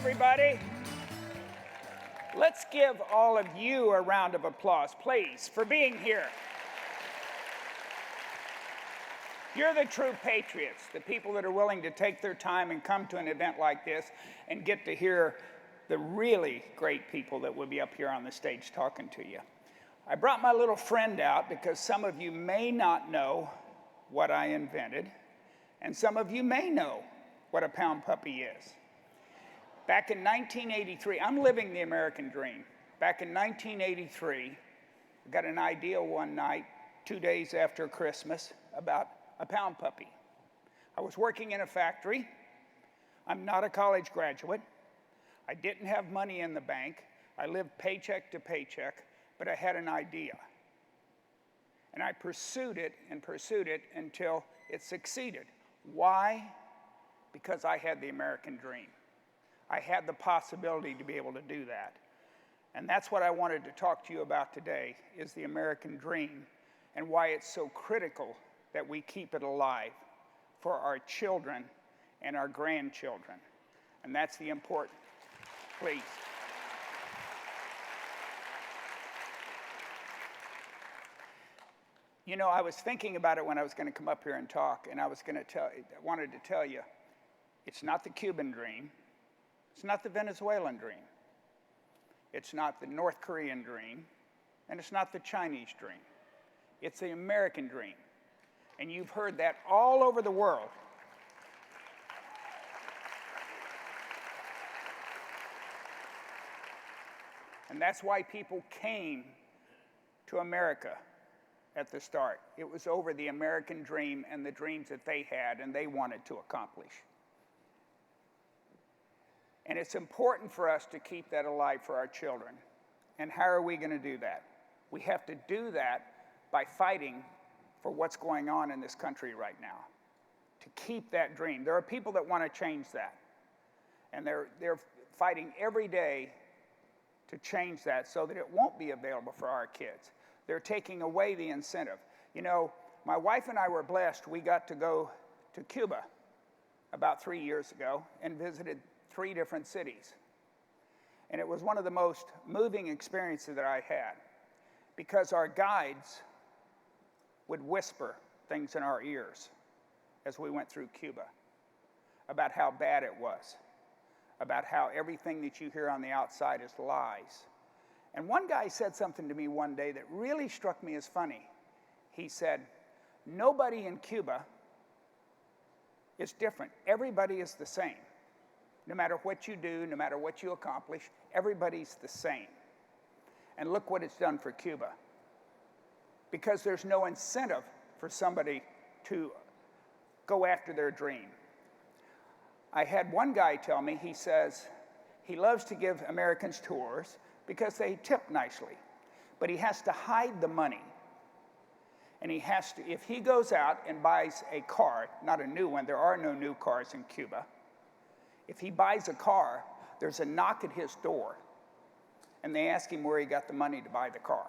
everybody. Let's give all of you a round of applause, please, for being here. You're the true patriots, the people that are willing to take their time and come to an event like this and get to hear the really great people that will be up here on the stage talking to you. I brought my little friend out because some of you may not know what I invented, and some of you may know what a pound puppy is. Back in 1983, I'm living the American dream. Back in 1983, I got an idea one night, 2 days after Christmas, about a pound puppy. I was working in a factory. I'm not a college graduate. I didn't have money in the bank. I lived paycheck to paycheck, but I had an idea. And I pursued it until it succeeded. Why? Because I had the American dream. I had the possibility to be able to do that. And that's what I wanted to talk to you about today, is the American dream and why it's so critical that we keep it alive for our children and our grandchildren. And that's the important. Please. You know, I was thinking about it when I was going to come up here and talk, and I wanted to tell you, it's not the Cuban dream, it's not the Venezuelan dream, it's not the North Korean dream, and it's not the Chinese dream. It's the American dream. And you've heard that all over the world. And that's why people came to America at the start. It was over the American dream and the dreams that they had and they wanted to accomplish. And it's important for us to keep that alive for our children. And how are we going to do that? We have to do that by fighting for what's going on in this country right now, to keep that dream. There are people that want to change that. And they're fighting every day to change that so that it won't be available for our kids. They're taking away the incentive. You know, my wife and I were blessed. We got to go to Cuba about 3 years ago and visited 3 different cities. And it was one of the most moving experiences that I had, because our guides would whisper things in our ears as we went through Cuba about how bad it was, about how everything that you hear on the outside is lies. And one guy said something to me one day that really struck me as funny. He said, nobody in Cuba is different. Everybody is the same. No matter what you do, no matter what you accomplish, everybody's the same. And look what it's done for Cuba. Because there's no incentive for somebody to go after their dream. I had one guy tell me, he says, he loves to give Americans tours because they tip nicely, but he has to hide the money. And he has to, if he goes out and buys a car, not a new one, there are no new cars in Cuba. If he buys a car, there's a knock at his door, and they ask him where he got the money to buy the car.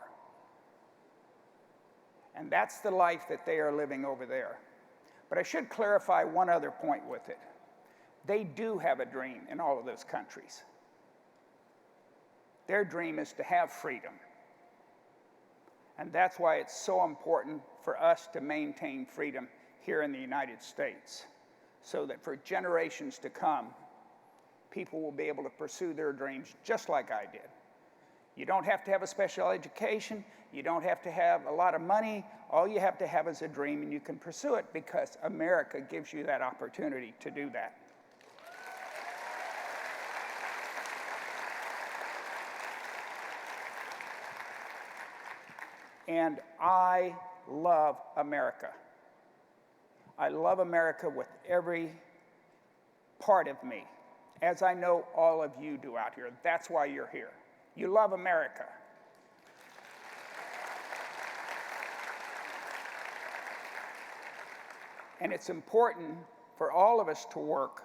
And that's the life that they are living over there. But I should clarify one other point with it. They do have a dream in all of those countries. Their dream is to have freedom. And that's why it's so important for us to maintain freedom here in the United States, so that for generations to come, people will be able to pursue their dreams just like I did. You don't have to have a special education. You don't have to have a lot of money. All you have to have is a dream, and you can pursue it because America gives you that opportunity to do that. And I love America. I love America with every part of me, as I know all of you do out here. That's why you're here. You love America. And it's important for all of us to work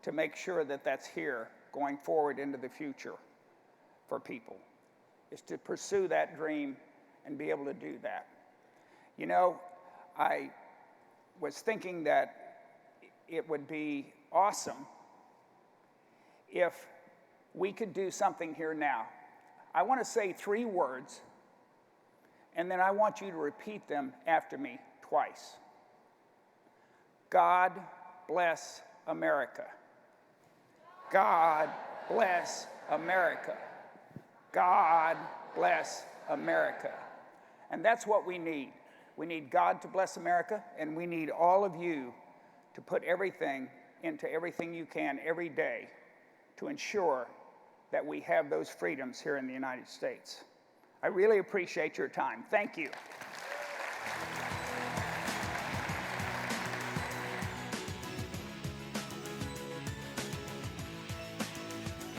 to make sure that that's here going forward into the future for people, is to pursue that dream and be able to do that. You know, I was thinking that it would be awesome if we could do something here now. I want to say 3 words, and then I want you to repeat them after me twice. God bless America. God bless America. God bless America. And that's what we need. We need God to bless America, and we need all of you to put everything into everything you can every day to ensure that we have those freedoms here in the United States. I really appreciate your time. Thank you.